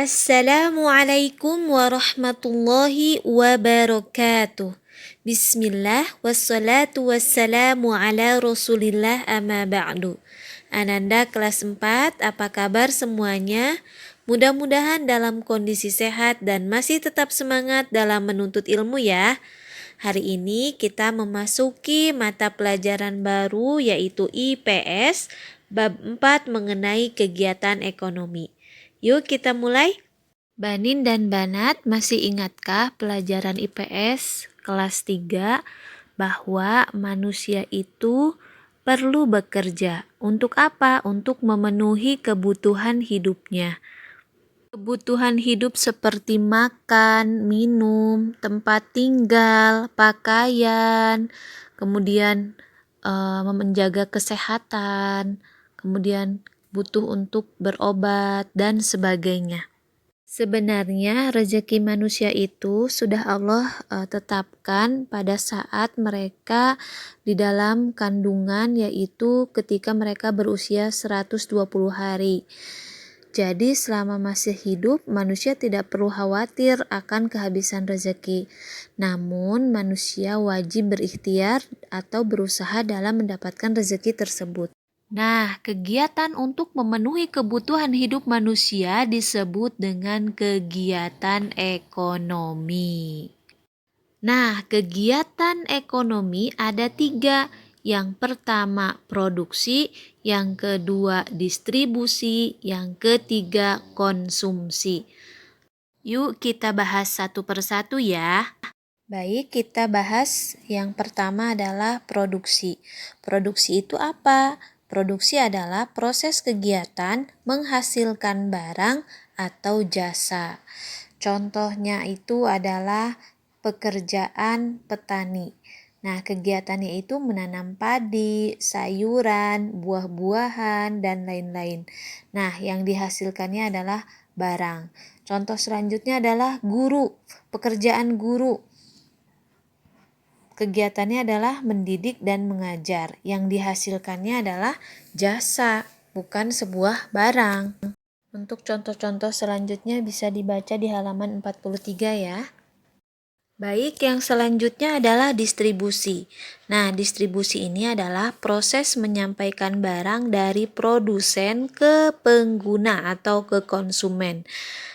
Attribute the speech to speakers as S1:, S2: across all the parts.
S1: Assalamualaikum warahmatullahi wabarakatuh. Bismillah wassalatu wassalamu ala rasulillah amma ba'du. Ananda kelas 4, apa kabar semuanya? Mudah-mudahan dalam kondisi sehat dan masih tetap semangat dalam menuntut ilmu ya. Hari ini kita memasuki mata pelajaran baru yaitu IPS bab 4 mengenai kegiatan ekonomi. Yuk kita mulai. Banin dan Banat, masih ingatkah pelajaran IPS kelas 3 bahwa manusia itu perlu bekerja? Untuk apa? Untuk memenuhi kebutuhan hidupnya. Kebutuhan hidup seperti makan, minum, tempat tinggal, pakaian, kemudian menjaga kesehatan, kemudian butuh untuk berobat dan sebagainya. Sebenarnya rezeki manusia itu sudah Allah tetapkan pada saat mereka di dalam kandungan, yaitu ketika mereka berusia 120 hari. Jadi selama masih hidup, manusia tidak perlu khawatir akan kehabisan rezeki. Namun manusia wajib berikhtiar atau berusaha dalam mendapatkan rezeki tersebut. Nah, kegiatan untuk memenuhi kebutuhan hidup manusia disebut dengan kegiatan ekonomi. Nah, kegiatan ekonomi ada 3. Yang pertama produksi, yang kedua distribusi, yang ketiga konsumsi. Yuk kita bahas satu persatu ya. Baik, kita bahas yang pertama adalah produksi. Produksi itu apa? Produksi adalah proses kegiatan menghasilkan barang atau jasa. Contohnya itu adalah pekerjaan petani. Nah, kegiatannya itu menanam padi, sayuran, buah-buahan, dan lain-lain. Nah, yang dihasilkannya adalah barang. Contoh selanjutnya adalah guru, pekerjaan guru. Kegiatannya adalah mendidik dan mengajar. Yang dihasilkannya adalah jasa, bukan sebuah barang. Untuk contoh-contoh selanjutnya bisa dibaca di halaman 43 ya. Baik, yang selanjutnya adalah distribusi. Nah, distribusi ini adalah proses menyampaikan barang dari produsen ke pengguna atau ke konsumen.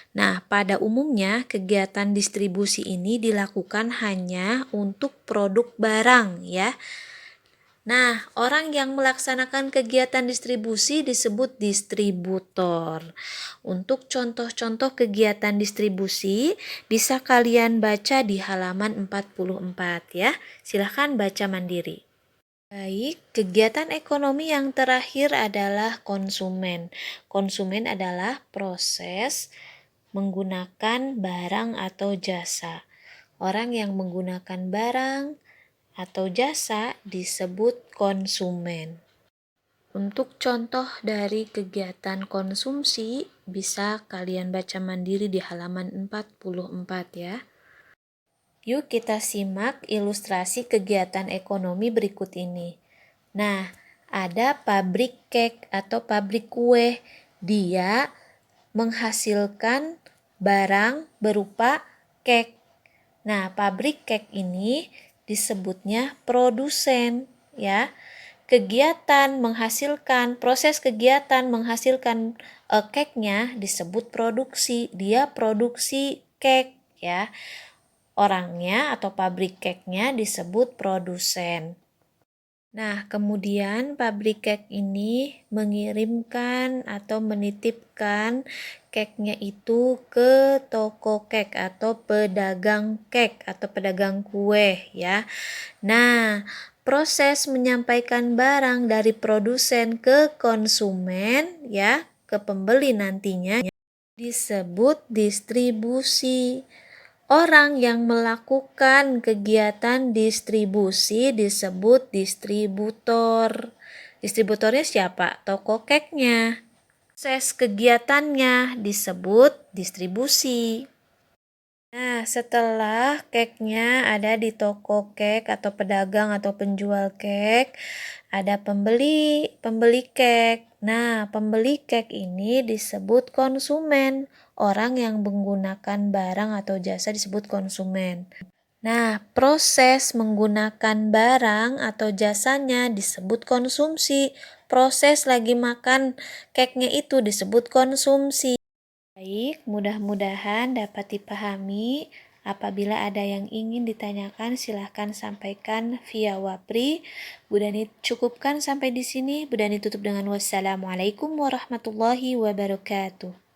S1: Nah, pada umumnya kegiatan distribusi ini dilakukan hanya untuk produk barang ya. Nah, orang yang melaksanakan kegiatan distribusi disebut distributor. Untuk contoh-contoh kegiatan distribusi bisa kalian baca di halaman 44 ya. Silahkan baca mandiri. Baik, kegiatan ekonomi yang terakhir adalah konsumen. Konsumen adalah proses menggunakan barang atau jasa. Orang yang menggunakan barang atau jasa disebut konsumen. Untuk contoh dari kegiatan konsumsi bisa kalian baca mandiri di halaman 44 ya. Yuk kita simak ilustrasi kegiatan ekonomi berikut ini. Nah, ada pabrik kek atau pabrik kue. Dia menghasilkan barang berupa kek. Nah, pabrik kek ini disebutnya produsen ya. Proses kegiatan menghasilkan keknya disebut produksi. Dia produksi kek ya. Orangnya atau pabrik keknya disebut produsen. Nah, kemudian pabrik kek ini mengirimkan atau menitipkan keknya itu ke toko kek atau pedagang kek atau pedagang kue ya. Nah, proses menyampaikan barang dari produsen ke konsumen ya, ke pembeli nantinya disebut distribusi. Orang yang melakukan kegiatan distribusi disebut distributor. Distributornya siapa? Toko keknya. Proses kegiatannya disebut distribusi. Nah, setelah keknya ada di toko kek atau pedagang atau penjual kek, ada pembeli kek. Nah, pembeli kek ini disebut konsumen. orang yang menggunakan barang atau jasa disebut konsumen. Nah, proses menggunakan barang atau jasanya disebut konsumsi. Proses lagi makan cake-nya itu disebut konsumsi. Baik, mudah-mudahan dapat dipahami. Apabila ada yang ingin ditanyakan, silahkan sampaikan via Wapri. Bu Dani cukupkan sampai di sini. Bu Dani tutup dengan wassalamualaikum warahmatullahi wabarakatuh.